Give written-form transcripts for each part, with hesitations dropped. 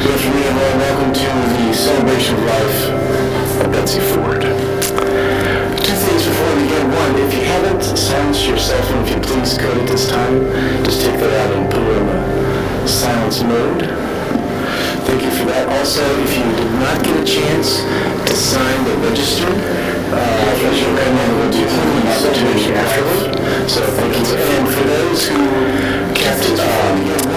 Good afternoon, everyone. Welcome to the celebration of life of Betsy Ford. Two things before we begin. One, if you haven't silenced your cell phone, if you please code at this time, just take that out and put it in the silence mode. Thank you for that. Also, if you did not get a chance to sign the register, I recommend we'll do the situation afterward. So thank you. And for those who kept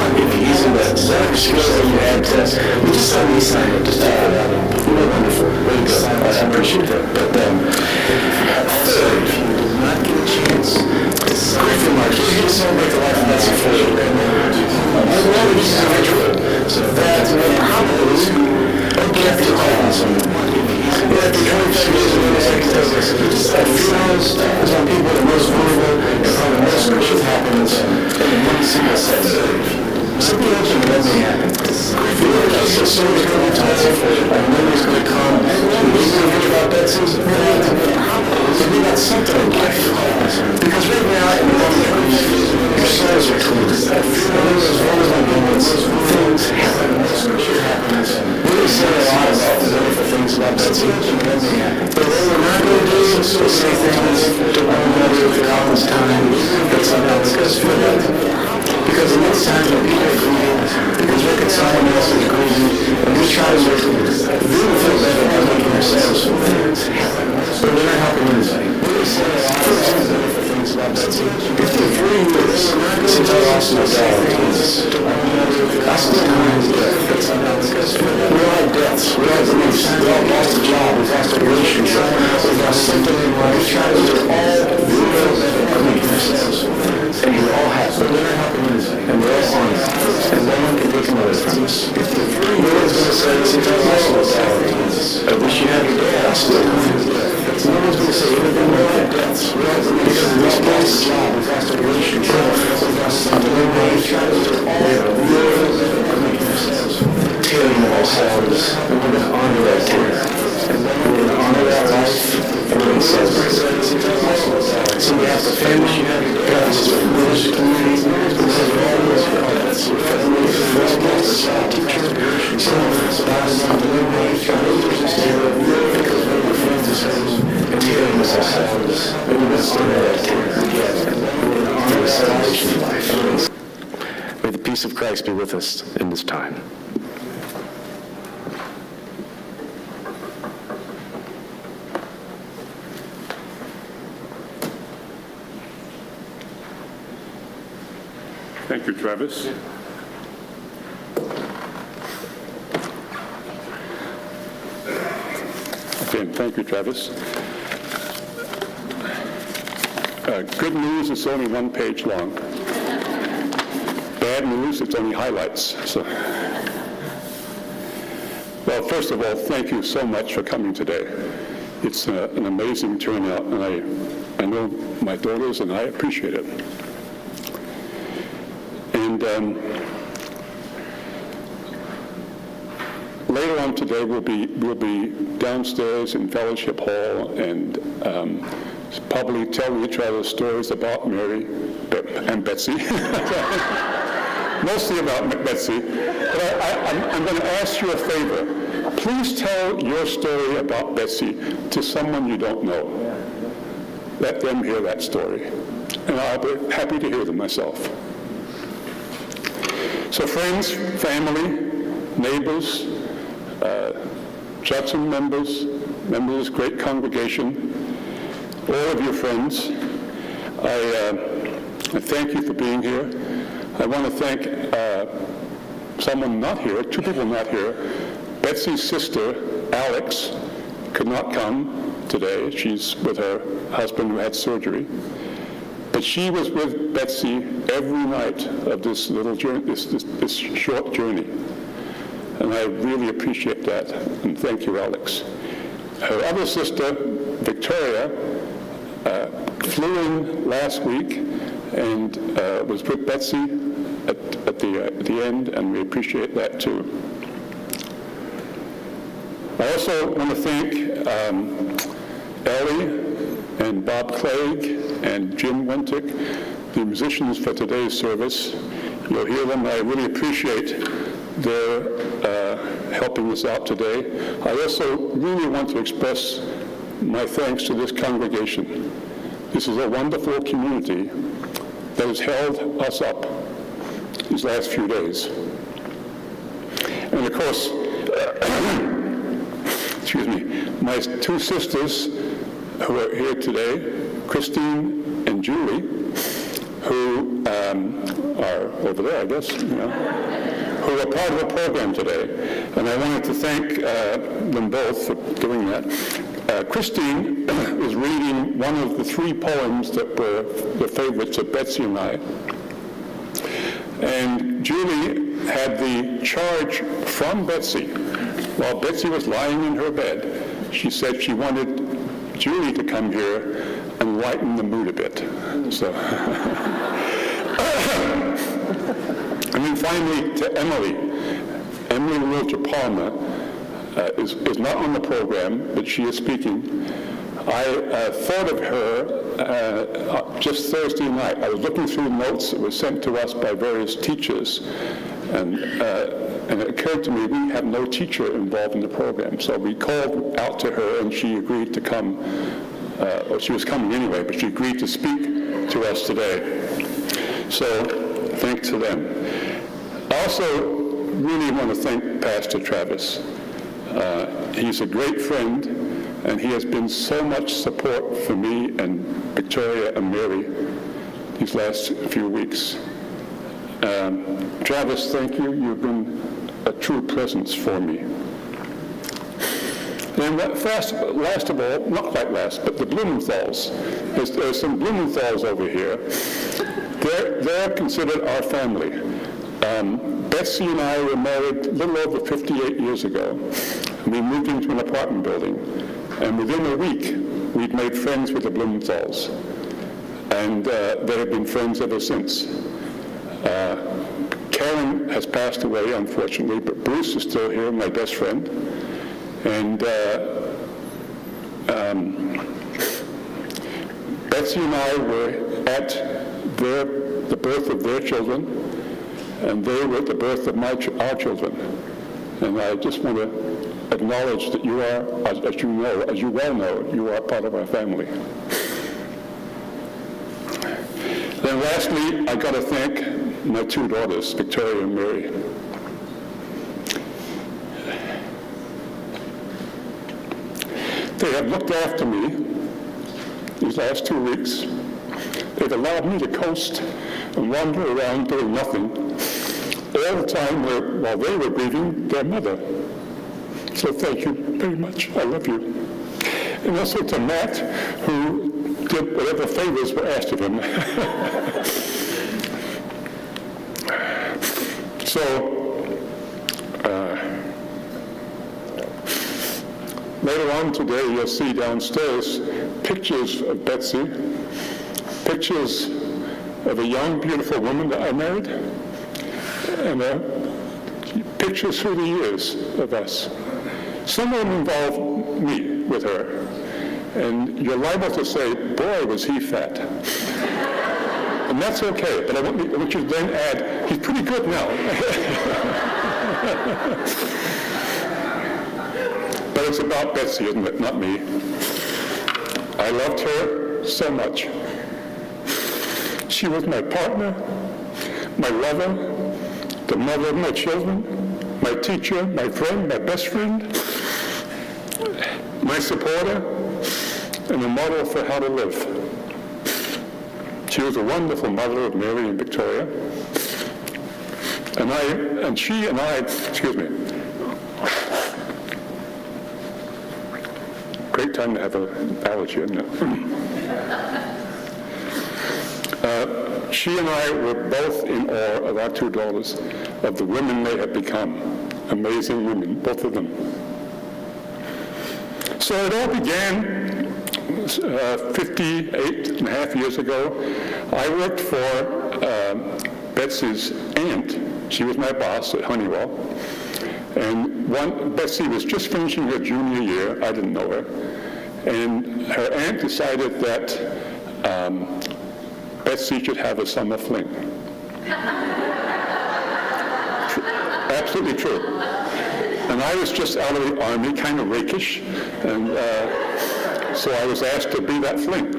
if you're using the Zach skills that you had test, we just saw me sign it. Just take that out and put it wonderful. Way to go. I appreciate that. But third, if you did not get a chance to sign the register, you just celebrate the life of Betsy Ford. So that's those who kept it on. At the 25 years of funerals is when people are the most vulnerable and probably most crucial happens in one single set. Something else you remember happened. So stories going to be told, and memories going to come. You're going to hear about Betsy. It'll be about something in life. Because right now, in the moment of grief, your souls are closed. Funerals, as well as my moments, things happen. Most crucial happens. We're saying a lot about the wonderful things about Betsy. But what we're not going to do is say things to one another at the commons time. That's not how it's going to feel like. Because in this time that we are grieving, because reconciling us is grieving, and we try to make really feel better by making ourselves feel things happen. But we're not helping anybody. We're saying a lot of wonderful things about Betsy. 53 years since I lost my dad, Jesus. I still time that's not how it's going to feel like. We all have deaths. We all have griefs. We all lost a job. We've lost a relationship. We've lost something in life. We try to do all feel better by making ourselves feel things. And we all have. But we're not helping anybody. And we're all on it. And no one can take them away from us. No one's going to say, since I lost my dad, Jesus, I wish you had your dad. I still have. No one's going to say anything more than deaths. Because we all lost a job. We've lost a relationship. We've lost something in life. We try to do all tearing of ourselves, and we're going to honor that tear. And then we're going to honor that life, and we're going to celebrate it. So we have the family, God, this is for religious community, this is for all those parents, we're family, we're all teacher, some of us are not delivery, others are still because we're your friends and tearing of ourselves, and we're going to honor that tear together. And then we're going to honor the celebration of life. May the peace of Christ be with us in this time. Thank you, Travis. Again, thank you, Travis. Good news, it's only one page long. Bad news, it's only highlights. So, well, first of all, thank you so much for coming today. It's an amazing turnout, and I know my daughters and I appreciate it. And later on today, we'll be downstairs in Fellowship Hall and probably telling each other stories about Mary and Betsy. Mostly about Betsy. But I'm going to ask you a favor. Please tell your story about Betsy to someone you don't know. Let them hear that story. And I'll be happy to hear them myself. So friends, family, neighbors, Judson members of this great congregation, all of your friends, I thank you for being here. I want to thank someone not here, two people not here. Betsy's sister, Alex, could not come today. She's with her husband who had surgery. But she was with Betsy every night of this little journey, this short journey. And I really appreciate that. And thank you, Alex. Her other sister, Victoria, flew in last week and was with Betsy at the end, and we appreciate that too. I also want to thank Ellie and Bob Clegg and Jim Wentick, the musicians for today's service. You'll hear them. I really appreciate their helping us out today. I also really want to express my thanks to this congregation. This is a wonderful community that has held us up these last few days. And of course, excuse me, my two sisters who are here today, Christine and Julie, who are over there, I guess, who are part of the program today. And I wanted to thank them both for doing that. Christine is reading one of the three poems that were the favorites of Betsy and I. And Julie had the charge from Betsy. While Betsy was lying in her bed, she said she wanted Julie to come here and lighten the mood a bit. So, and then finally to Emily. Emily Wiltshire-Palmer is not on the program, but she is speaking. I thought of her just Thursday night. I was looking through notes that were sent to us by various teachers, and it occurred to me we have no teacher involved in the program. So we called out to her, and she agreed to come. Well, she was coming anyway, but she agreed to speak to us today. So thanks to them. I also really want to thank Pastor Travis. He's a great friend, and he has been so much support for me and Victoria and Mary these last few weeks. Travis, thank you. You've been a true presence for me. And last of all, not quite last, but the Blumenthals. There's some Blumenthals over here. They're considered our family. Betsy and I were married a little over 58 years ago. We moved into an apartment building, and within a week, we'd made friends with the Blumenthals. And they have been friends ever since. Karen has passed away, unfortunately, but Bruce is still here, my best friend. And Betsy and I were at the birth of their children, and they were at the birth of our children. And I just want to acknowledge that you are, as you well know, you are part of our family. Then lastly, I got to thank my two daughters, Victoria and Mary. They have looked after me these last 2 weeks. They've allowed me to coast and wander around doing nothing, all the time while they were grieving their mother. So thank you very much. I love you. And also to Matt, who did whatever favors were asked of him. So, later on today, you'll see downstairs pictures of Betsy, pictures of a young, beautiful woman that I married, and pictures through the years of us. Some of them involve me with her, and you're liable to say, boy, was he fat. And that's okay, but I want you to then add, he's pretty good now. But it's about Betsy, isn't it? Not me. I loved her so much. She was my partner, my lover, the mother of my children, my teacher, my friend, my best friend, my supporter, and a model for how to live. She was a wonderful mother of Mary and Victoria. Excuse me. Great time to have an allergy, isn't it? She and I were both in awe of our two daughters, of the women they have become. Amazing women, both of them. So it all began 58 and a half years ago. I worked for Betsy's aunt. She was my boss at Honeywell. And Betsy was just finishing her junior year. I didn't know her. And her aunt decided that Betsy should have a summer fling. Absolutely true. And I was just out of the Army, kind of rakish, and so I was asked to be that fling.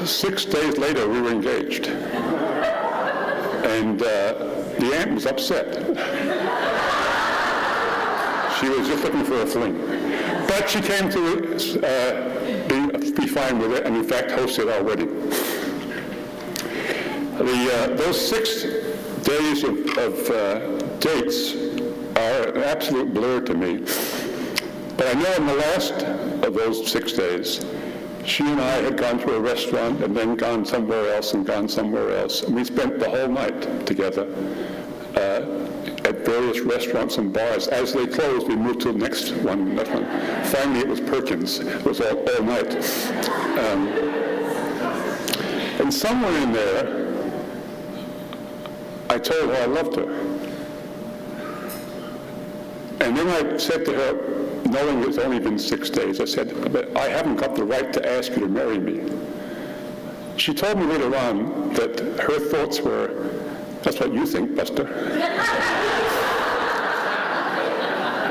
6 days later, we were engaged. And the aunt was upset. She was just looking for a fling. But she came to be fine with it, and in fact hosted our wedding. Those 6 days of dates are an absolute blur to me. But I know in the last of those 6 days, she and I had gone to a restaurant and then gone somewhere else and gone somewhere else. And we spent the whole night together at various restaurants and bars. As they closed, we moved to the next one. Finally, it was Perkins. It was all night. And somewhere in there, I told her I loved her. And then I said to her, knowing it's only been 6 days, I said, but I haven't got the right to ask you to marry me. She told me later on that her thoughts were, that's what you think, Buster.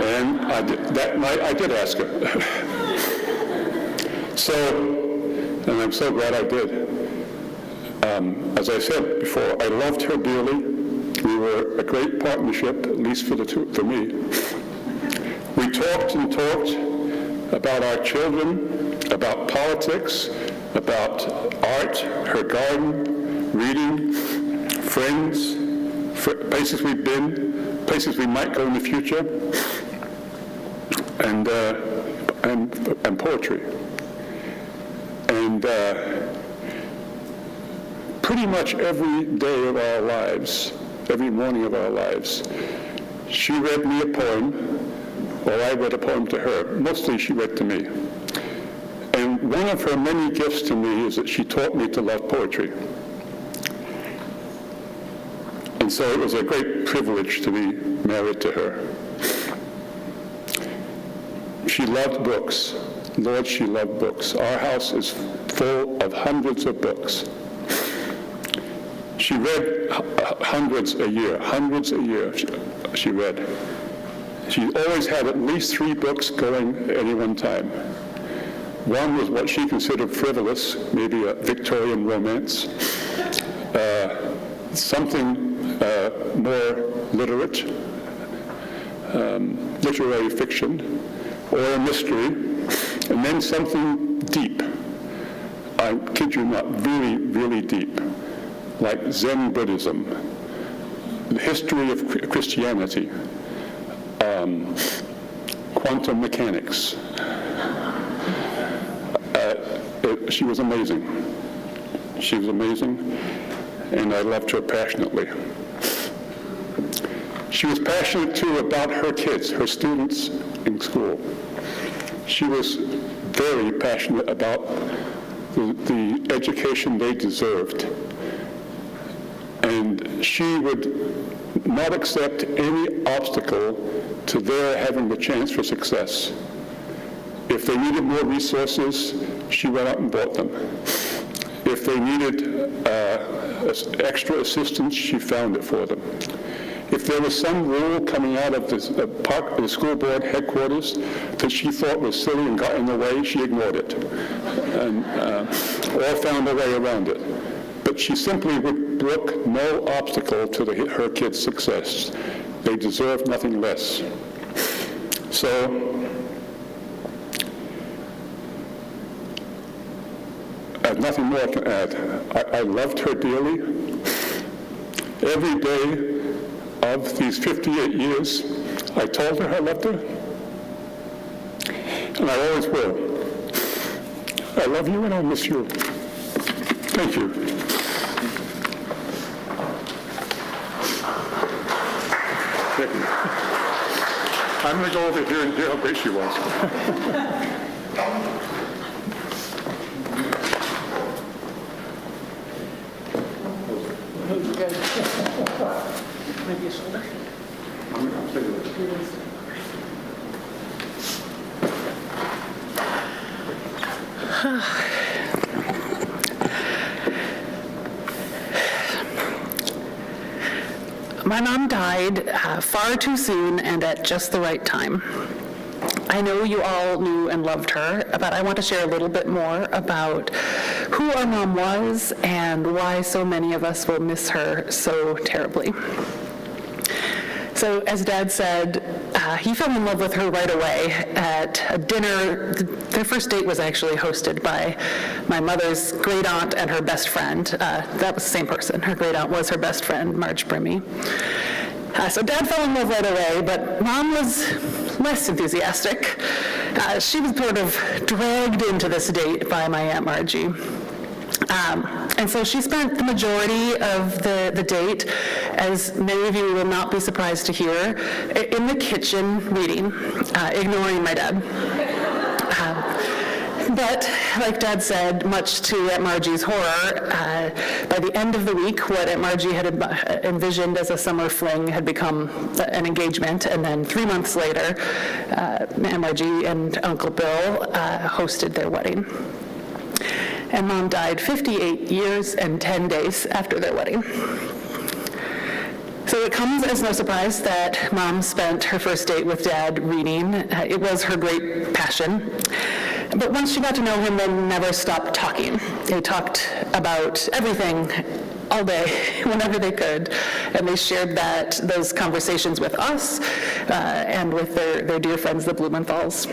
And that night I did ask her. And I'm so glad I did. As I said before, I loved her dearly. We were a great partnership, at least for me. We talked and talked about our children, about politics, about art, her garden, reading, friends, places we've been, places we might go in the future, and poetry. And pretty much every day of our lives, every morning of our lives, she read me a poem, or I read a poem to her. Mostly she read to me. And one of her many gifts to me is that she taught me to love poetry. And so it was a great privilege to be married to her. She loved books. Lord, she loved books. Our house is full of hundreds of books. She read hundreds a year she read. She always had at least 3 books going at any one time. One was what she considered frivolous, maybe a Victorian romance, something more literate, literary fiction, or a mystery, and then something deep. I kid you not, really, really deep, like Zen Buddhism, the history of Christianity, quantum mechanics. She was amazing. She was amazing, and I loved her passionately. She was passionate, too, about her kids, her students in school. She was very passionate about the education they deserved. And she would not accept any obstacle to their having the chance for success. If they needed more resources, she went out and bought them. If they needed extra assistance, she found it for them. If there was some rule coming out of the school board headquarters that she thought was silly and got in the way, she ignored it, and or found a way around it. But she simply would brook no obstacle to her kids' success. They deserved nothing less. So, I have nothing more I can add. I loved her dearly. Every day of these 58 years, I told her I loved her, and I always will. I love you and I miss you. Thank you. I'm going to go over here and hear how great she was. Maybe a shoulder. my mom died far too soon and at just the right time. I know you all knew and loved her, but I want to share a little bit more about who our mom was and why so many of us will miss her so terribly. So, as Dad said, he fell in love with her right away at a dinner. Their first date was actually hosted by my mother's great aunt and her best friend. That was the same person. Her great aunt was her best friend, Marge Brimmy. So Dad fell in love right away, but Mom was less enthusiastic. She was sort of dragged into this date by my Aunt Margie. And so she spent the majority of the date, as many of you will not be surprised to hear, in the kitchen reading, ignoring my dad. But, like Dad said, much to Aunt Margie's horror, by the end of the week, what Aunt Margie had envisioned as a summer fling had become an engagement, and then 3 months later, Aunt Margie and Uncle Bill hosted their wedding. And Mom died 58 years and 10 days after their wedding. So it comes as no surprise that Mom spent her first date with Dad reading. It was her great passion. But once she got to know him, they never stopped talking. They talked about everything all day, whenever they could, and they shared those conversations with us and with their dear friends, the Blumenthals.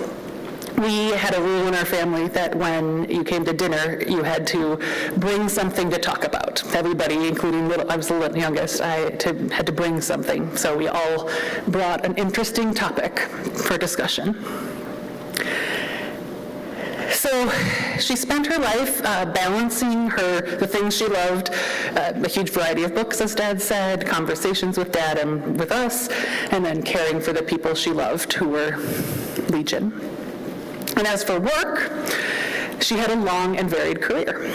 We had a rule in our family that when you came to dinner, you had to bring something to talk about. Everybody, including I was the youngest, had to bring something. So we all brought an interesting topic for discussion. So she spent her life balancing the things she loved, a huge variety of books, as Dad said, conversations with Dad and with us, and then caring for the people she loved, who were legion. And as for work, she had a long and varied career.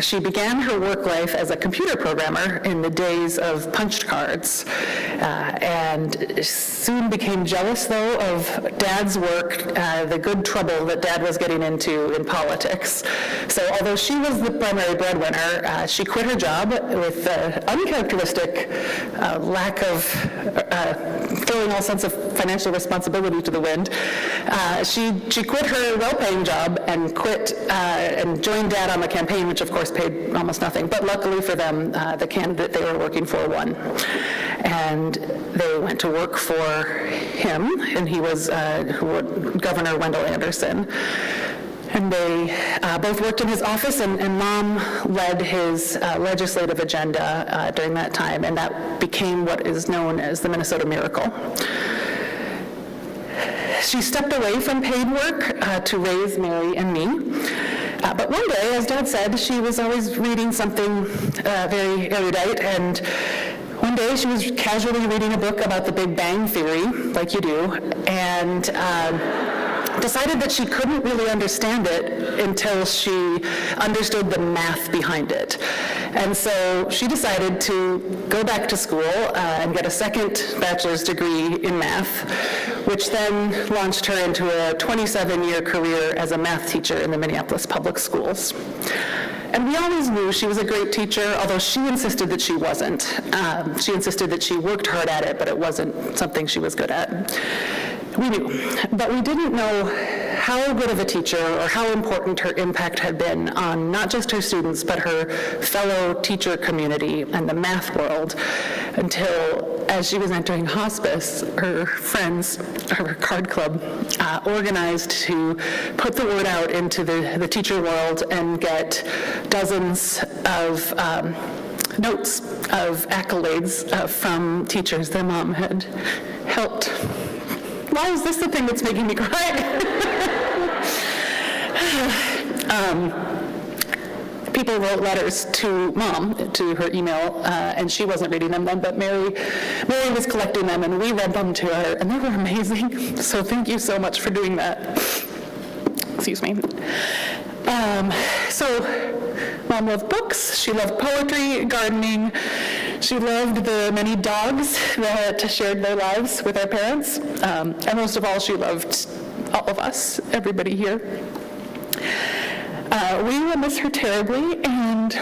She began her work life as a computer programmer in the days of punched cards, and soon became jealous, though, of Dad's work, the good trouble that Dad was getting into in politics. So although she was the primary breadwinner, she quit her job with uncharacteristic lack of throwing all sense of financial responsibility to the wind. She quit her well-paying job and and joined Dad on the campaign, which of course paid almost nothing. But luckily for them, the candidate they were working for won. And they went to work for him, and he was Governor Wendell Anderson. And they both worked in his office, and Mom led his legislative agenda during that time, and that became what is known as the Minnesota Miracle. She stepped away from paid work to raise Mary and me. But one day, as Dad said, she was always reading something very erudite, and one day she was casually reading a book about the Big Bang Theory, like you do, and decided that she couldn't really understand it until she understood the math behind it. And so she decided to go back to school and get a second bachelor's degree in math, which then launched her into a 27-year career as a math teacher in the Minneapolis public schools. And we always knew she was a great teacher, although she insisted that she wasn't. She insisted that she worked hard at it, but it wasn't something she was good at. We knew, but we didn't know how good of a teacher or how important her impact had been on not just her students, but her fellow teacher community and the math world, until as she was entering hospice, her friends, her card club, organized to put the word out into the teacher world and get dozens of notes of accolades from teachers their mom had helped. Why is this the thing that's making me cry? People wrote letters to Mom, to her email, and she wasn't reading them then, but Mary was collecting them, and we read them to her, and they were amazing. So thank you so much for doing that. Excuse me. So Mom loved books, she loved poetry, gardening, she loved the many dogs that shared their lives with our parents, and most of all, she loved all of us, everybody here. We will miss her terribly, and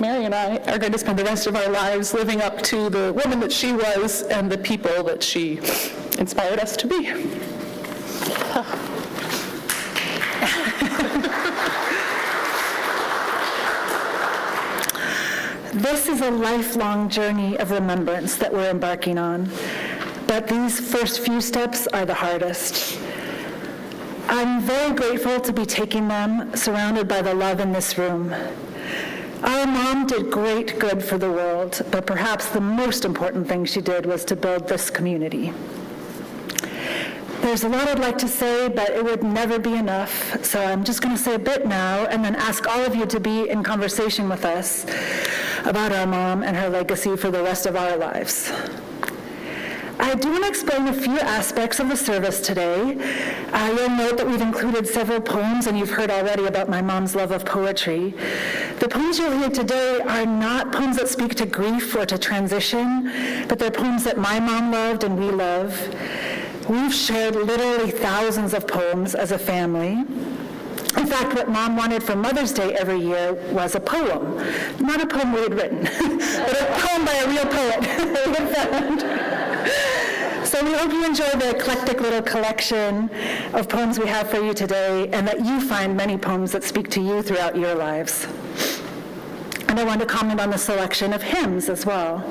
Mary and I, are going to spend the rest of our lives living up to the woman that she was and the people that she inspired us to be. This is a lifelong journey of remembrance that we're embarking on, but these first few steps are the hardest. I'm very grateful to be taking them, surrounded by the love in this room. Our mom did great good for the world, but perhaps the most important thing she did was to build this community. There's a lot I'd like to say, but it would never be enough, so I'm just going to say a bit now and then ask all of you to be in conversation with us about our mom and her legacy for the rest of our lives. I do want to explain a few aspects of the service today. You'll note that we've included several poems, and you've heard already about my mom's love of poetry. The poems you'll hear today are not poems that speak to grief or to transition, but they're poems that my mom loved and we love. We've shared literally thousands of poems as a family. In fact, what Mom wanted for Mother's Day every year was a poem. Not a poem we had written, but a poem by a real poet that we had found. So we hope you enjoy the eclectic little collection of poems we have for you today, and that you find many poems that speak to you throughout your lives. And I want to comment on the selection of hymns as well.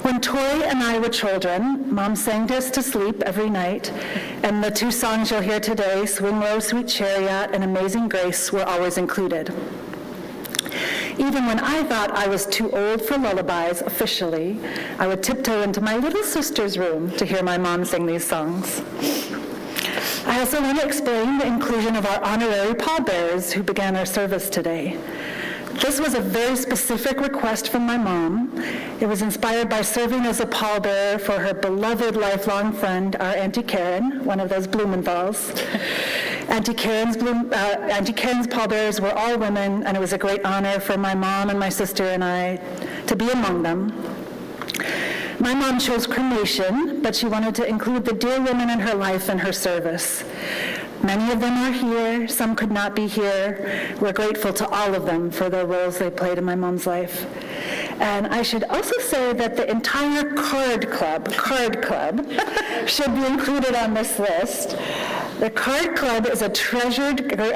When Tori and I were children, Mom sang us to sleep every night, and the two songs you'll hear today, Swing Low, Sweet Chariot, and Amazing Grace, were always included. Even when I thought I was too old for lullabies officially, I would tiptoe into my little sister's room to hear my mom sing these songs. I also want to explain the inclusion of our honorary pallbearers who began our service today. This was a very specific request from my mom. It was inspired by serving as a pallbearer for her beloved lifelong friend, our Auntie Karen, one of those Blumenthal's. Auntie Karen's pallbearers were all women, and it was a great honor for my mom and my sister and I to be among them. My mom chose cremation, but she wanted to include the dear women in her life and her service. Many of them are here, some could not be here. We're grateful to all of them for their roles they played in my mom's life. And I should also say that the entire card club should be included on this list. The Card Club is a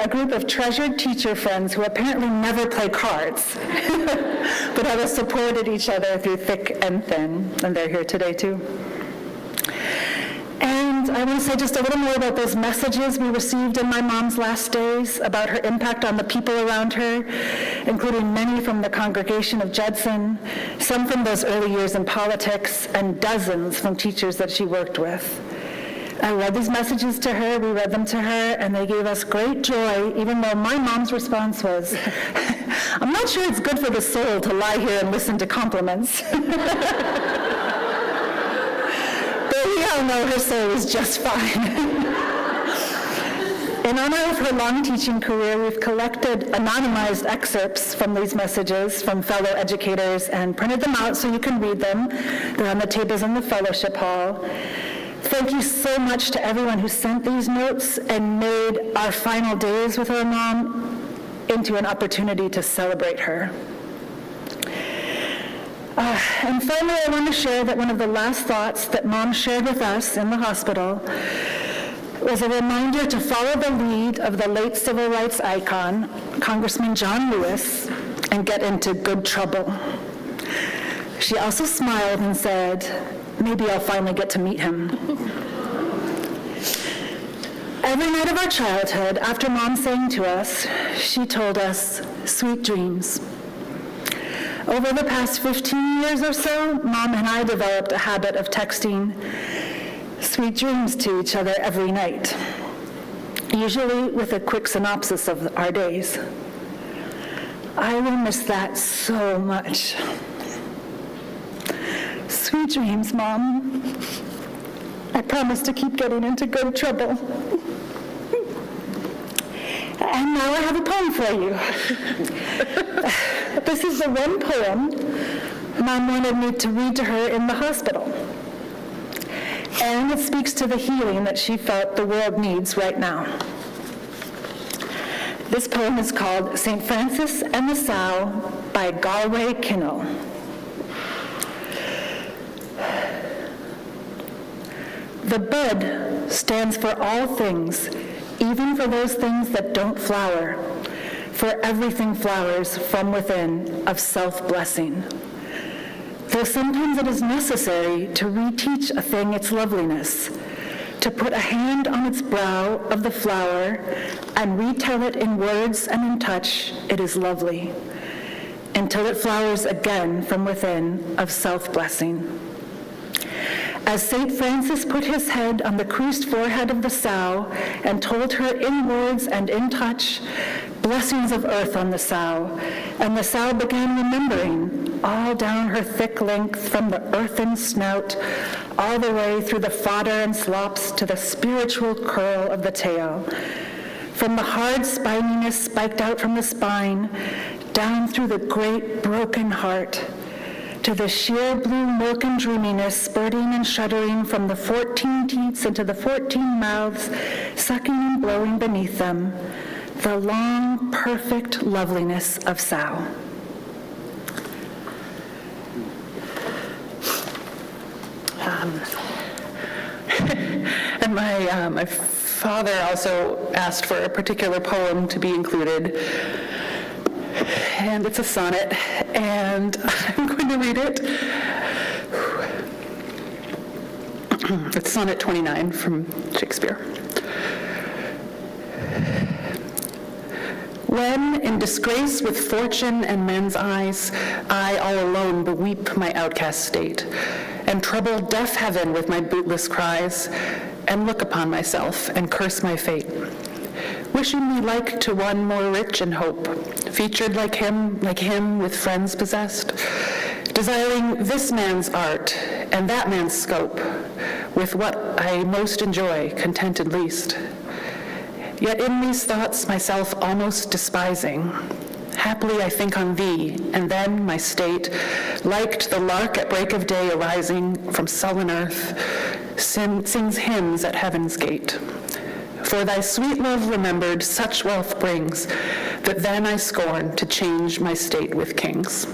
group of treasured teacher friends who apparently never play cards, but have supported each other through thick and thin, and they're here today too. And I want to say just a little more about those messages we received in my mom's last days about her impact on the people around her, including many from the congregation of Judson, some from those early years in politics, and dozens from teachers that she worked with. I read these messages to her, we read them to her, and they gave us great joy, even though my mom's response was, I'm not sure it's good for the soul to lie here and listen to compliments. But we all know her soul is just fine. In honor of her long teaching career, we've collected anonymized excerpts from these messages from fellow educators and printed them out so you can read them. They're on the tables in the fellowship hall. Thank you so much to everyone who sent these notes and made our final days with our mom into an opportunity to celebrate her. And finally, I want to share that one of the last thoughts that Mom shared with us in the hospital was a reminder to follow the lead of the late civil rights icon, Congressman John Lewis, and get into good trouble. She also smiled and said, maybe I'll finally get to meet him. Every night of our childhood, after Mom sang to us, she told us, sweet dreams. Over the past 15 years or so, Mom and I developed a habit of texting sweet dreams to each other every night, usually with a quick synopsis of our days. I will miss that so much. Sweet dreams, Mom. I promise to keep getting into good trouble. And now I have a poem for you. This is the one poem Mom wanted me to read to her in the hospital. And it speaks to the healing that she felt the world needs right now. This poem is called St. Francis and the Sow by Galway Kinnell. The bud stands for all things, even for those things that don't flower, for everything flowers from within of self-blessing. Though sometimes it is necessary to reteach a thing its loveliness, to put a hand on its brow of the flower and retell it in words and in touch, it is lovely, until it flowers again from within of self-blessing. As St. Francis put his head on the creased forehead of the sow and told her in words and in touch, blessings of earth on the sow, and the sow began remembering all down her thick length from the earthen snout, all the way through the fodder and slops to the spiritual curl of the tail. From the hard spininess spiked out from the spine, down through the great broken heart, to the sheer blue milk and dreaminess spurting and shuddering from the 14 teats into the 14 mouths, sucking and blowing beneath them, the long, perfect loveliness of sow. And my father also asked for a particular poem to be included, and it's a sonnet, and I'm going to read it. It's Sonnet 29 from Shakespeare. When, in disgrace with fortune and men's eyes, I all alone beweep my outcast state, and trouble deaf heaven with my bootless cries, and look upon myself and curse my fate, wishing me like to one more rich in hope, featured like him with friends possessed, desiring this man's art and that man's scope, with what I most enjoy, contented least. Yet in these thoughts myself almost despising, happily I think on thee, and then my state, like to the lark at break of day arising from sullen earth, sings hymns at heaven's gate. For thy sweet love remembered such wealth brings, that then I scorn to change my state with kings.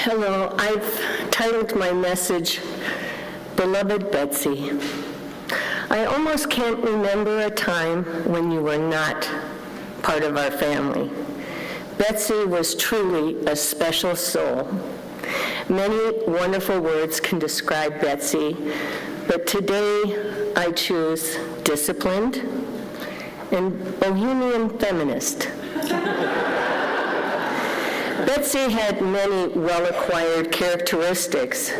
Hello, I've titled my message, Beloved Betsy. I almost can't remember a time when you were not part of our family. Betsy was truly a special soul. Many wonderful words can describe Betsy, but today I choose disciplined and bohemian feminist. Betsy had many well-acquired characteristics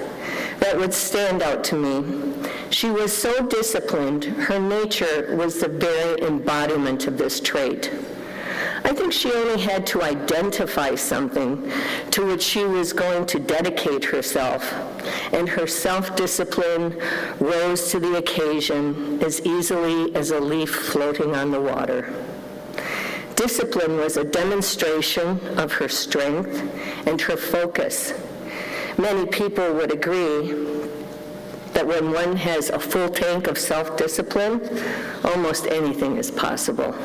that would stand out to me. She was so disciplined, her nature was the very embodiment of this trait. I think she only had to identify something to which she was going to dedicate herself, and her self-discipline rose to the occasion as easily as a leaf floating on the water. Discipline was a demonstration of her strength and her focus. Many people would agree that when one has a full tank of self-discipline, almost anything is possible.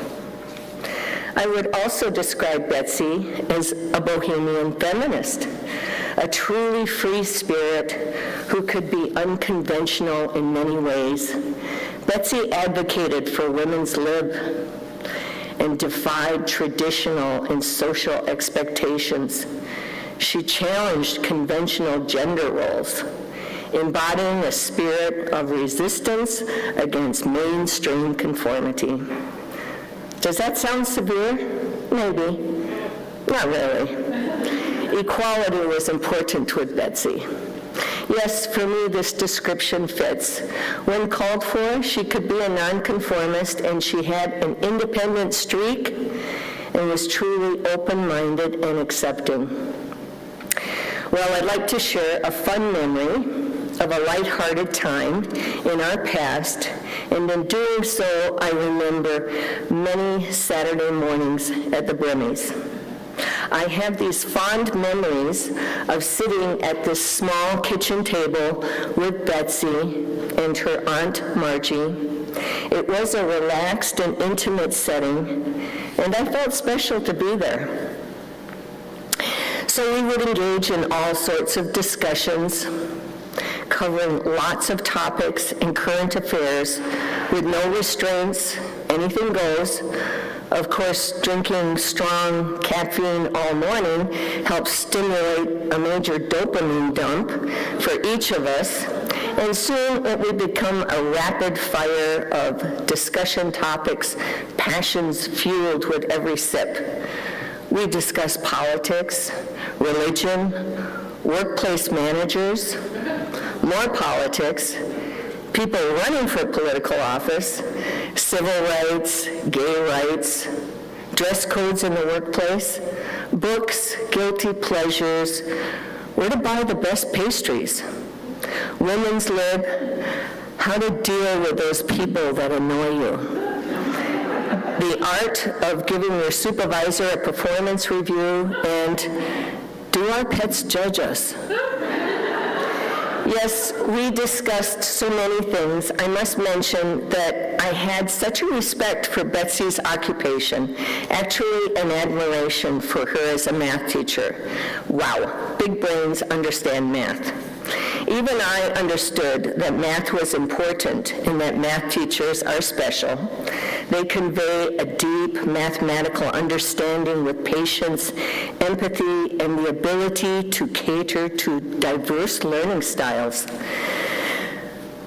I would also describe Betsy as a bohemian feminist, a truly free spirit who could be unconventional in many ways. Betsy advocated for women's lib and defied traditional and social expectations. She challenged conventional gender roles, embodying a spirit of resistance against mainstream conformity. Does that sound severe? Maybe. Not really. Equality was important with Betsy. Yes, for me, this description fits. When called for, she could be a nonconformist, and she had an independent streak and was truly open-minded and accepting. Well, I'd like to share a fun memory of a lighthearted time in our past, and in doing so, I remember many Saturday mornings at the Brimmies. I have these fond memories of sitting at this small kitchen table with Betsy and her Aunt Margie. It was a relaxed and intimate setting, and I felt special to be there. So we would engage in all sorts of discussions, covering lots of topics and current affairs with no restraints, anything goes. Of course, drinking strong caffeine all morning helps stimulate a major dopamine dump for each of us, and soon it would become a rapid fire of discussion topics, passions fueled with every sip. We discuss politics, religion, workplace managers, more politics, people running for political office, civil rights, gay rights, dress codes in the workplace, books, guilty pleasures, where to buy the best pastries, women's lib, how to deal with those people that annoy you, the art of giving your supervisor a performance review, and do our pets judge us? Yes, we discussed so many things. I must mention that I had such a respect for Betsy's occupation, actually an admiration for her as a math teacher. Wow, big brains understand math. Even I understood that math was important and that math teachers are special. They convey a deep mathematical understanding with patience, empathy, and the ability to cater to diverse learning styles.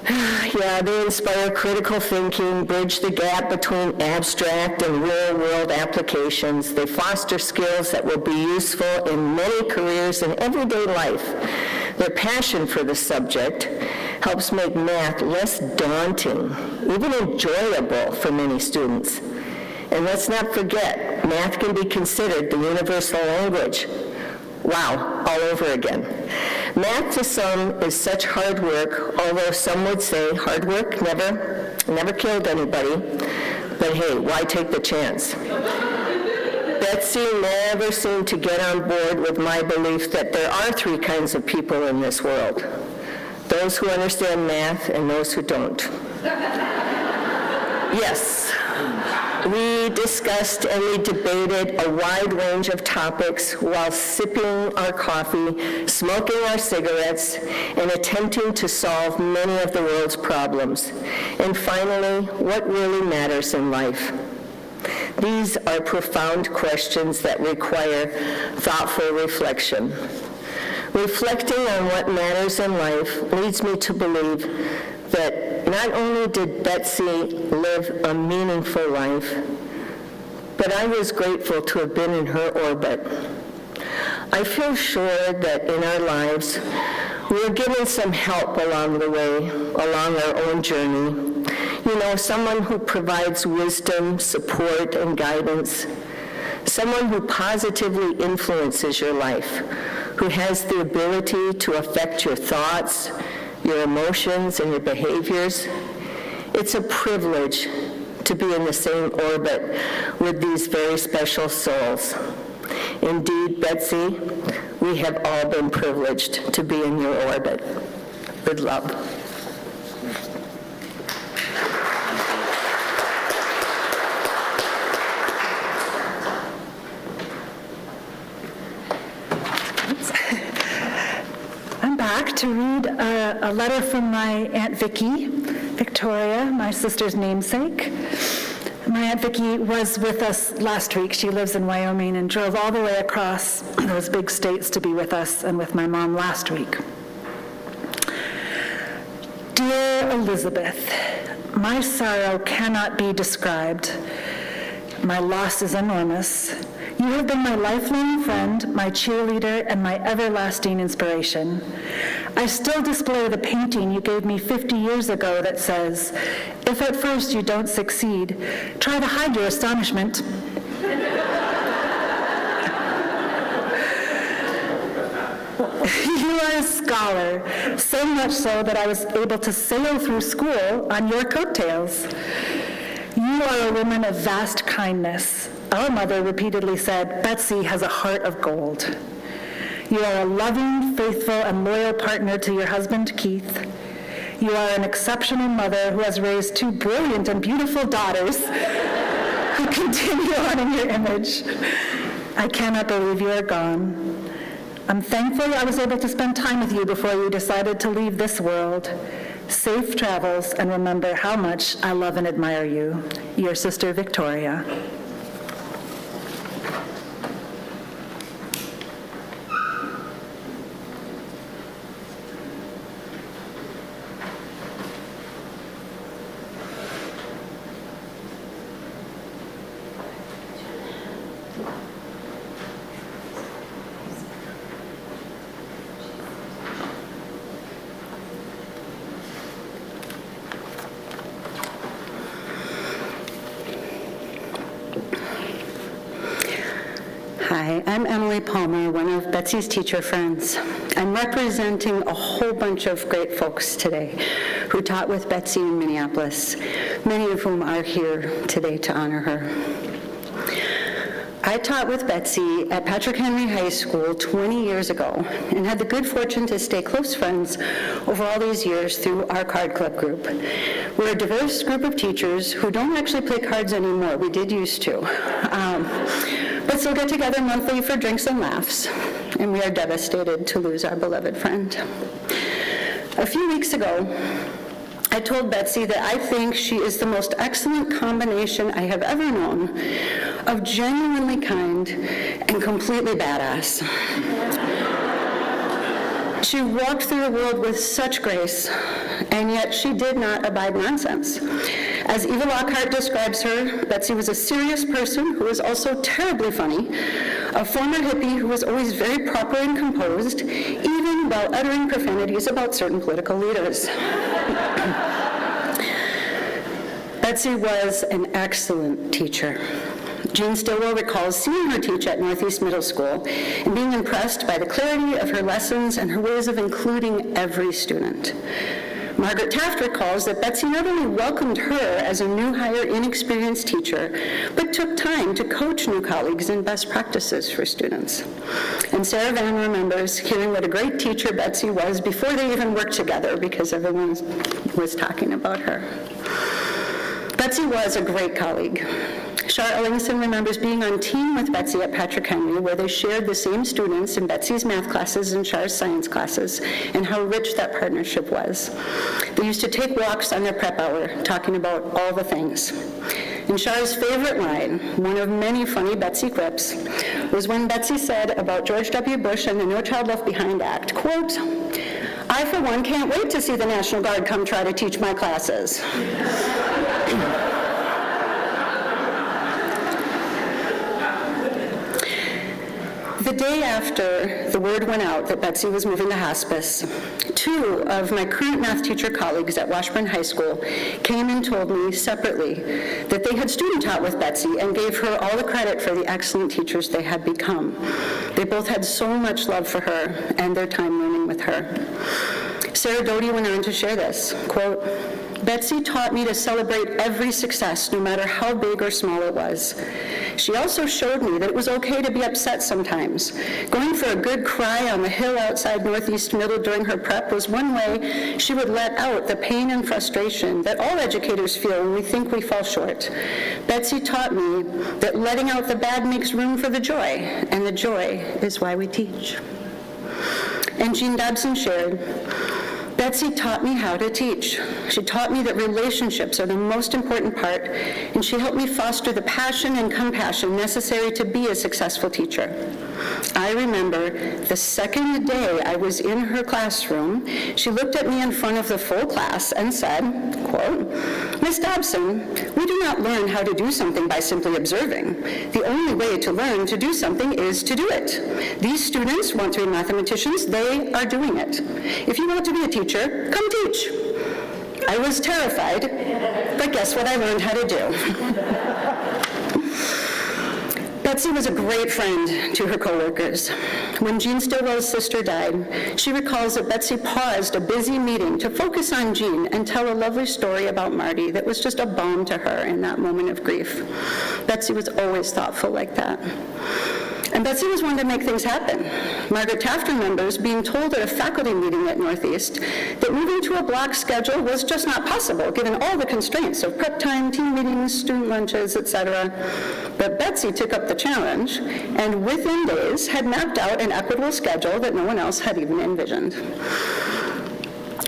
Yeah, they inspire critical thinking, bridge the gap between abstract and real-world applications. They foster skills that will be useful in many careers in everyday life. Their passion for the subject helps make math less daunting, even enjoyable for many students. And let's not forget, math can be considered the universal language. Wow, all over again. Math to some is such hard work, although some would say hard work never killed anybody. But hey, why take the chance? Betsy never seemed to get on board with my belief that there are three kinds of people in this world: those who understand math and those who don't. Yes, We discussed and we debated a wide range of topics while sipping our coffee, smoking our cigarettes, and attempting to solve many of the world's problems. And finally, what really matters in life? These are profound questions that require thoughtful reflection. Reflecting on what matters in life leads me to believe that not only did Betsy live a meaningful life, but I was grateful to have been in her orbit. I feel sure that in our lives, we are given some help along the way, along our own journey. You know, someone who provides wisdom, support, and guidance. Someone who positively influences your life, who has the ability to affect your thoughts, your emotions, and your behaviors. It's a privilege to be in the same orbit with these very special souls. Indeed, Betsy, we have all been privileged to be in your orbit. With love. I'm back to read a letter from my Aunt Victoria, my sister's namesake. My Aunt Vicki was with us last week. She lives in Wyoming and drove all the way across those big states to be with us and with my mom last week. Dear Elizabeth, my sorrow cannot be described. My loss is enormous. You have been my lifelong friend, my cheerleader, and my everlasting inspiration. I still display the painting you gave me 50 years ago that says, "If at first you don't succeed, try to hide your astonishment." You are a scholar, so much so that I was able to sail through school on your coattails. You are a woman of vast kindness. Our mother repeatedly said, "Betsy has a heart of gold." You are a loving, faithful, and loyal partner to your husband, Keith. You are an exceptional mother who has raised two brilliant and beautiful daughters who continue on in your image. I cannot believe you are gone. I'm thankful I was able to spend time with you before you decided to leave this world. Safe travels, and remember how much I love and admire you. Your sister, Victoria. Hi, I'm Emily Palmer, one of Betsy's teacher friends. I'm representing a whole bunch of great folks today who taught with Betsy in Minneapolis, many of whom are here today to honor her. I taught with Betsy at Patrick Henry High School 20 years ago and had the good fortune to stay close friends over all these years through our card club group. We're a diverse group of teachers who don't actually play cards anymore. We did used to. But still get together monthly for drinks and laughs, and we are devastated to lose our beloved friend. A few weeks ago, I told Betsy that I think she is the most excellent combination I have ever known of genuinely kind and completely badass. She walked through the world with such grace, and yet she did not abide nonsense. As Eva Lockhart describes her, Betsy was a serious person who was also terribly funny, a former hippie who was always very proper and composed, even while uttering profanities about certain political leaders. Betsy was an excellent teacher. Jean Stillwell recalls seeing her teach at Northeast Middle School and being impressed by the clarity of her lessons and her ways of including every student. Margaret Taft recalls that Betsy not only welcomed her as a new hire, inexperienced teacher, but took time to coach new colleagues in best practices for students. And Sarah Van remembers hearing what a great teacher Betsy was before they even worked together, because everyone was talking about her. Betsy was a great colleague. Char Ellingson remembers being on team with Betsy at Patrick Henry, where they shared the same students in Betsy's math classes and Char's science classes, and how rich that partnership was. They used to take walks on their prep hour, talking about all the things. And Char's favorite line, one of many funny Betsy quips, was when Betsy said about George W. Bush and the No Child Left Behind Act, quote, "I, for one, can't wait to see the National Guard come try to teach my classes." The day after the word went out that Betsy was moving to hospice, 2 of my current math teacher colleagues at Washburn High School came and told me separately that they had student taught with Betsy and gave her all the credit for the excellent teachers they had become. They both had so much love for her and their time learning with her. Sarah Doty went on to share this, quote, "Betsy taught me to celebrate every success, no matter how big or small it was. She also showed me that it was okay to be upset sometimes. Going for a good cry on the hill outside Northeast Middle during her prep was one way she would let out the pain and frustration that all educators feel when we think we fall short. Betsy taught me that letting out the bad makes room for the joy, and the joy is why we teach." And Jean Dobson shared, "Betsy taught me how to teach. She taught me that relationships are the most important part, and she helped me foster the passion and compassion necessary to be a successful teacher. I remember the second day I was in her classroom, she looked at me in front of the full class and said, quote, 'Miss Dobson, we do not learn how to do something by simply observing. The only way to learn to do something is to do it. These students want to be mathematicians. They are doing it. If you want to be a teacher, come teach.' I was terrified, but guess what I learned how to do?" Betsy was a great friend to her coworkers. When Jean Stillwell's sister died, she recalls that Betsy paused a busy meeting to focus on Jean and tell a lovely story about Marty that was just a balm to her in that moment of grief. Betsy was always thoughtful like that. And Betsy was one to make things happen. Margaret Taft remembers being told at a faculty meeting at Northeast that moving to a block schedule was just not possible, given all the constraints of prep time, team meetings, student lunches, etc. But Betsy took up the challenge, and within days had mapped out an equitable schedule that no one else had even envisioned.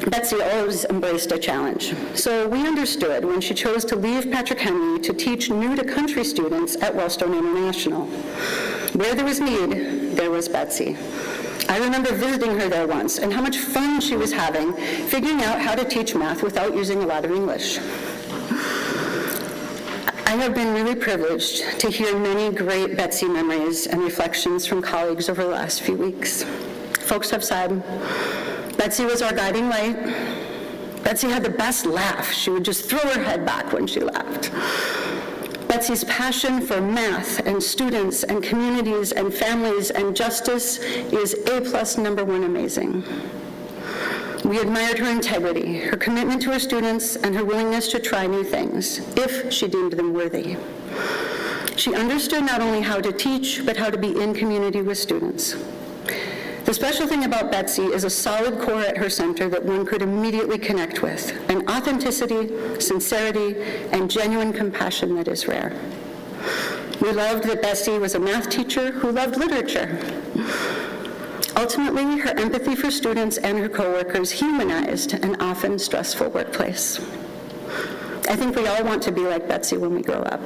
Betsy always embraced a challenge, so we understood when she chose to leave Patrick Henry to teach new-to-country students at Wellstone International. Where there was need, there was Betsy. I remember visiting her there once and how much fun she was having figuring out how to teach math without using a lot of English. I have been really privileged to hear many great Betsy memories and reflections from colleagues over the last few weeks. Folks have said, Betsy was our guiding light. Betsy had the best laugh. She would just throw her head back when she laughed. Betsy's passion for math and students and communities and families and justice is A+ #1 amazing. We admired her integrity, her commitment to her students, and her willingness to try new things, if she deemed them worthy. She understood not only how to teach, but how to be in community with students. The special thing about Betsy is a solid core at her center that one could immediately connect with, an authenticity, sincerity, and genuine compassion that is rare. We loved that Betsy was a math teacher who loved literature. Ultimately, her empathy for students and her coworkers humanized an often stressful workplace. I think we all want to be like Betsy when we grow up.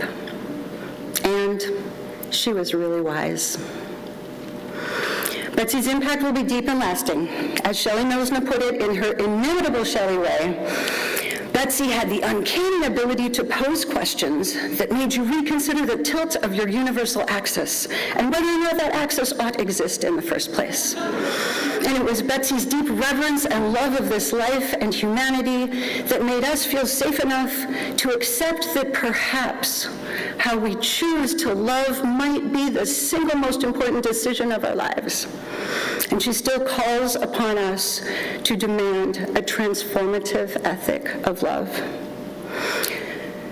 And she was really wise. Betsy's impact will be deep and lasting. As Shelley Milsner put it in her inimitable Shelley way, Betsy had the uncanny ability to pose questions that made you reconsider the tilt of your universal axis and whether or not that axis ought to exist in the first place. And it was Betsy's deep reverence and love of this life and humanity that made us feel safe enough to accept that perhaps how we choose to love might be the single most important decision of our lives. And she still calls upon us to demand a transformative ethic of love.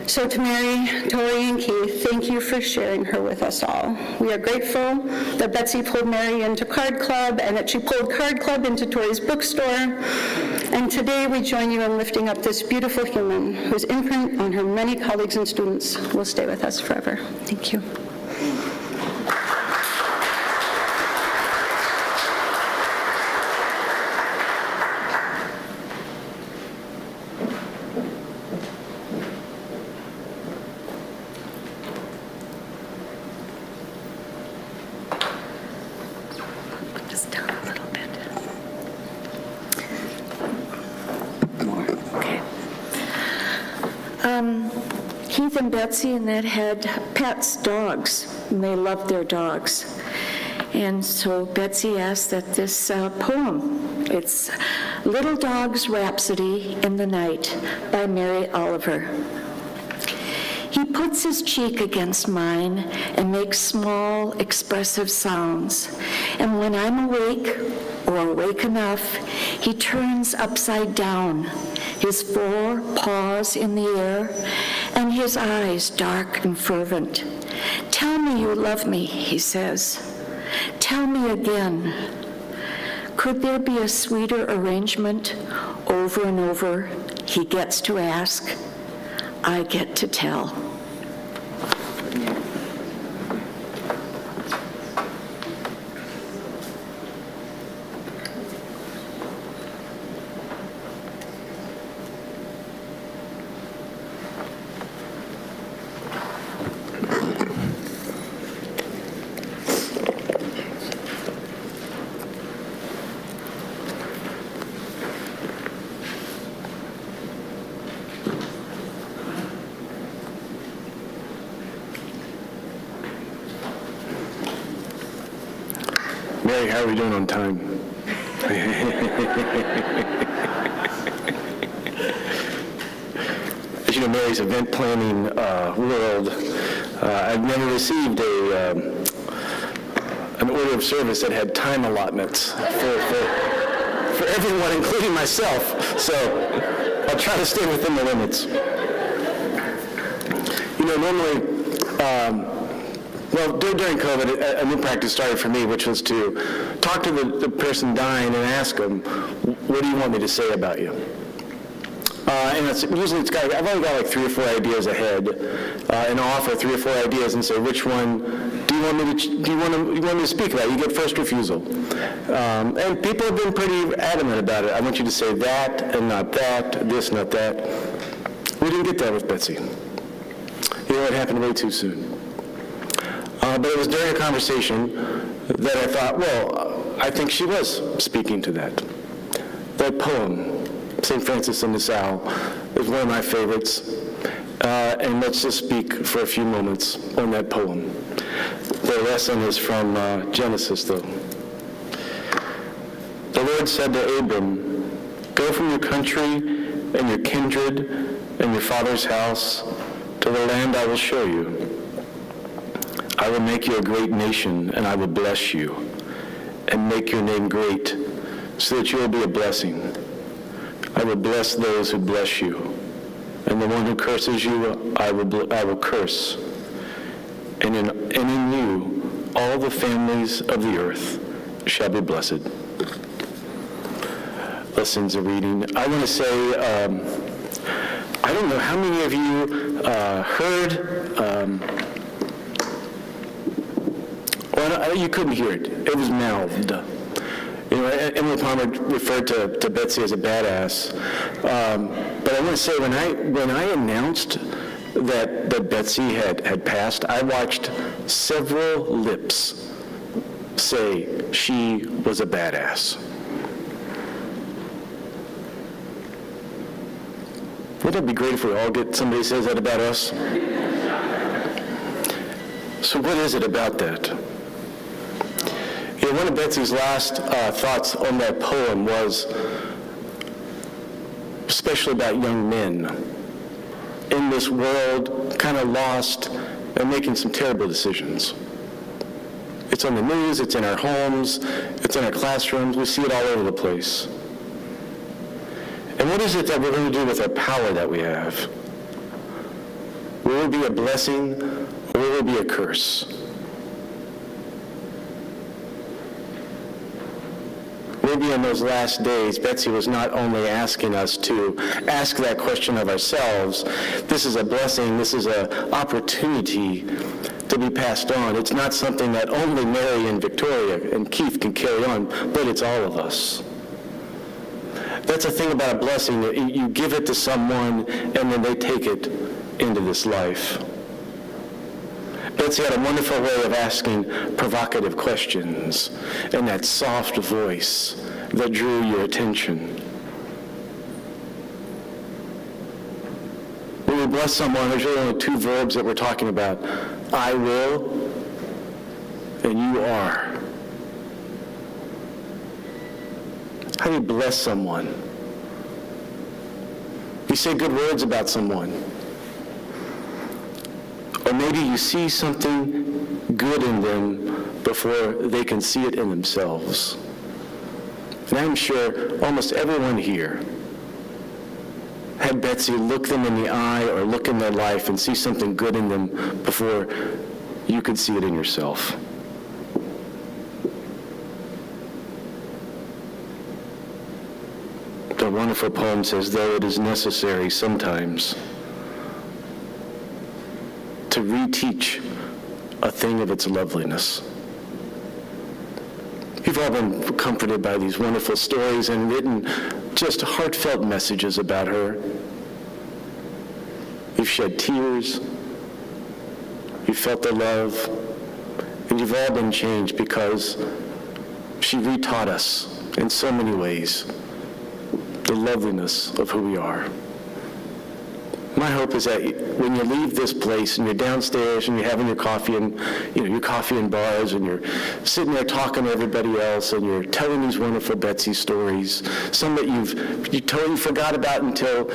So to Mary, Tori, and Keith, thank you for sharing her with us all. We are grateful that Betsy pulled Mary into Card Club and that she pulled Card Club into Tori's bookstore. And today we join you in lifting up this beautiful human whose imprint on her many colleagues and students will stay with us forever. Thank you. Just down a little bit. More, okay. Keith and Betsy and that had pets, dogs, and they loved their dogs. And so Betsy asked that this poem, it's Little Dog's Rhapsody in the Night by Mary Oliver. He puts his cheek against mine and makes small, expressive sounds. And when I'm awake, or awake enough, he turns upside down, his 4 paws in the air, and his eyes dark and fervent. Tell me you love me, he says. Tell me again. Could there be a sweeter arrangement? Over and over, he gets to ask, I get to tell. Mary, how are we doing on time? As you know, Mary's event planning world, I've never received an order of service that had time allotments for everyone, including myself. So I'll try to stay within the limits. You know, normally, during COVID, a new practice started for me, which was to talk to the person dying and ask them, what do you want me to say about you? And I've only got like 3 or 4 ideas ahead, and I'll offer 3 or 4 ideas and say, which one do you want me to speak about? You get first refusal. And people have been pretty adamant about it. I want you to say that and not that, this, not that. We didn't get that with Betsy. You know, it happened way too soon. But it was during a conversation that I thought, well, I think she was speaking to that. That poem, St. Francis and de Sales, is one of my favorites. And let's just speak for a few moments on that poem. The lesson is from Genesis, though. The Lord said to Abram, go from your country and your kindred and your father's house to the land I will show you. I will make you a great nation, and I will bless you, and make your name great, so that you will be a blessing. I will bless those who bless you, and the one who curses you, I will curse. And in you, all the families of the earth shall be blessed. Lessons of reading. I want to say, I don't know how many of you heard. Well, you couldn't hear it. It was mouthed. You know, Emily Palmer referred to Betsy as a badass. But I want to say, when I announced that Betsy had passed, I watched several lips say she was a badass. Wouldn't it be great if we all get somebody says that about us? So what is it about that? You know, one of Betsy's last thoughts on that poem was especially about young men in this world kind of lost and making some terrible decisions. It's on the news, it's in our homes, it's in our classrooms, we see it all over the place. And what is it that we're going to do with our power that we have? it be a blessing or will it be a curse? Maybe in those last days, Betsy was not only asking us to ask that question of ourselves. This is a blessing, this is an opportunity to be passed on. It's not something that only Mary and Victoria and Keith can carry on, but it's all of us. That's the thing about a blessing. You give it to someone, and then they take it into this life. Betsy had a wonderful way of asking provocative questions and that soft voice that drew your attention. When we bless someone, there's really only two verbs that we're talking about. I will, and you are. How do you bless someone? You say good words about someone. Or maybe you see something good in them before they can see it in themselves. And I'm sure almost everyone here had Betsy look them in the eye or look in their life and see something good in them before you could see it in yourself. The wonderful poem says, though it is necessary sometimes to reteach a thing of its loveliness. You've all been comforted by these wonderful stories and written just heartfelt messages about her. You've shed tears, you've felt the love, and you've all been changed because she retaught us in so many ways the loveliness of who we are. My hope is that when you leave this place and you're downstairs and you're having your coffee and your coffee in bars and you're sitting there talking to everybody else and you're telling these wonderful Betsy stories, some that you totally forgot about until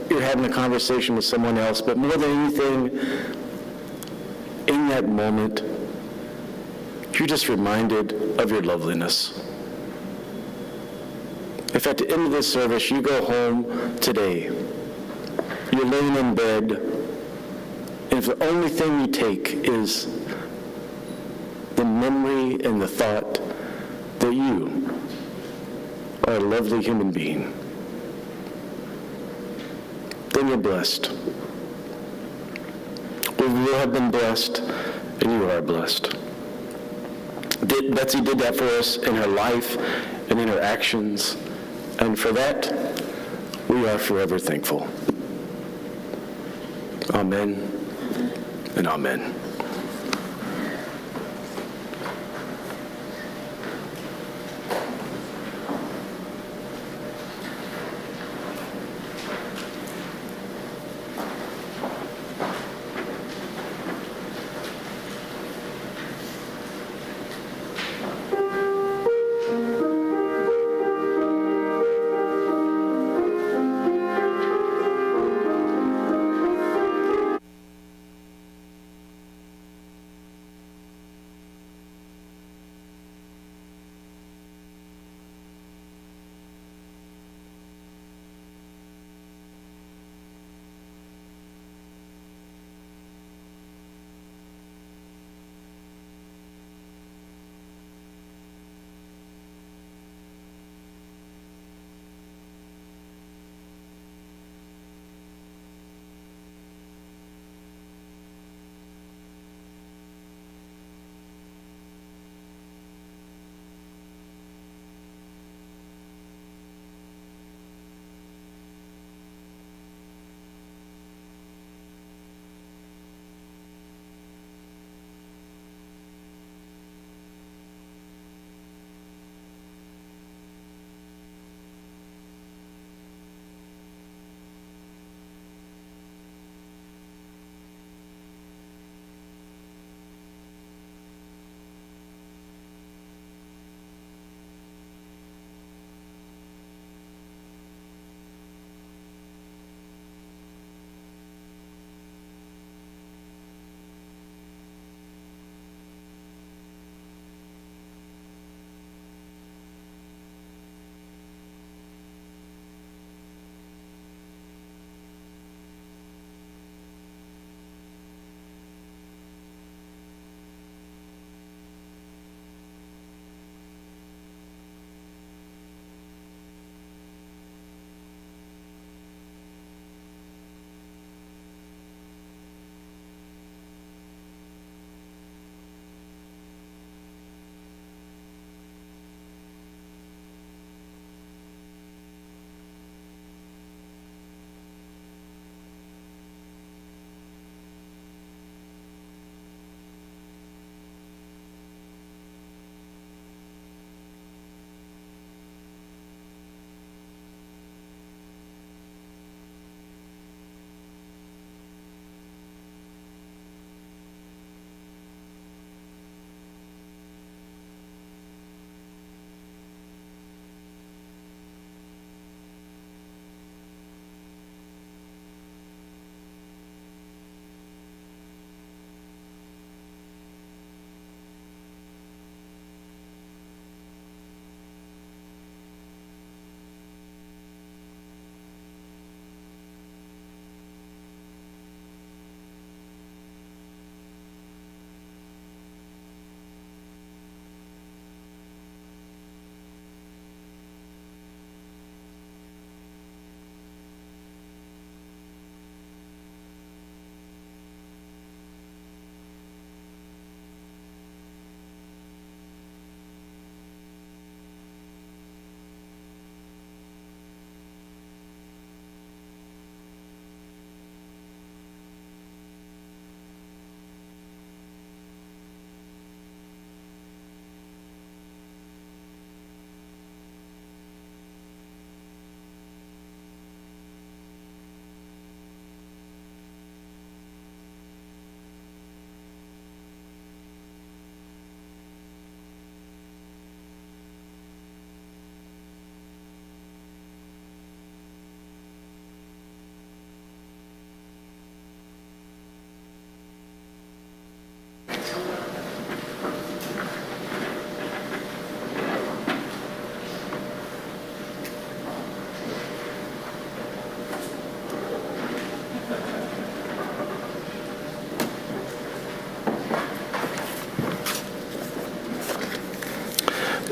you're having a conversation with someone else, but more than anything, in that moment, you're just reminded of your loveliness. If at the end of this service you go home today, you're laying in bed, and if the only thing you take is the memory and the thought that you are a lovely human being, then you're blessed. We will have been blessed, and you are blessed. Betsy did that for us in her life and in her actions, and for that, we are forever thankful. Amen and amen.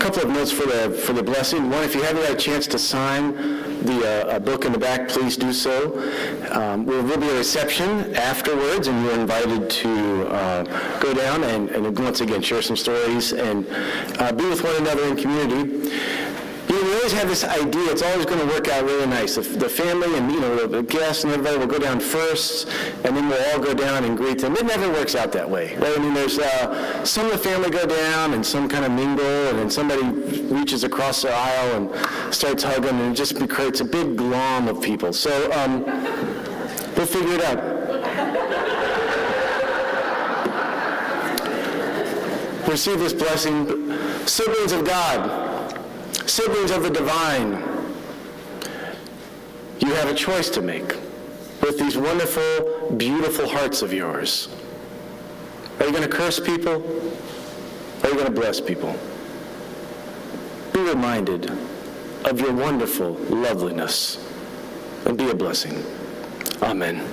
couple of notes for the blessing. One, if you haven't had a chance to sign the book in the back, please do so. There will be a reception afterwards, and you're invited to go down and once again share some stories and be with one another in community. You know, we always have this idea, it's always going to work out really nice. If the family and, the guests and everybody will go down first, and then we'll all go down and greet them. It never works out that way, right? I mean, there's some of the family go down, and some kind of mingle, and then somebody reaches across the aisle and starts hugging, and it just creates a big glom of people. So we'll figure it out. Receive this blessing. Siblings of God, siblings of the divine, you have a choice to make with these wonderful, beautiful hearts of yours. Are you going to curse people? Or are you going to bless people? Be reminded of your wonderful loveliness and be a blessing. Amen.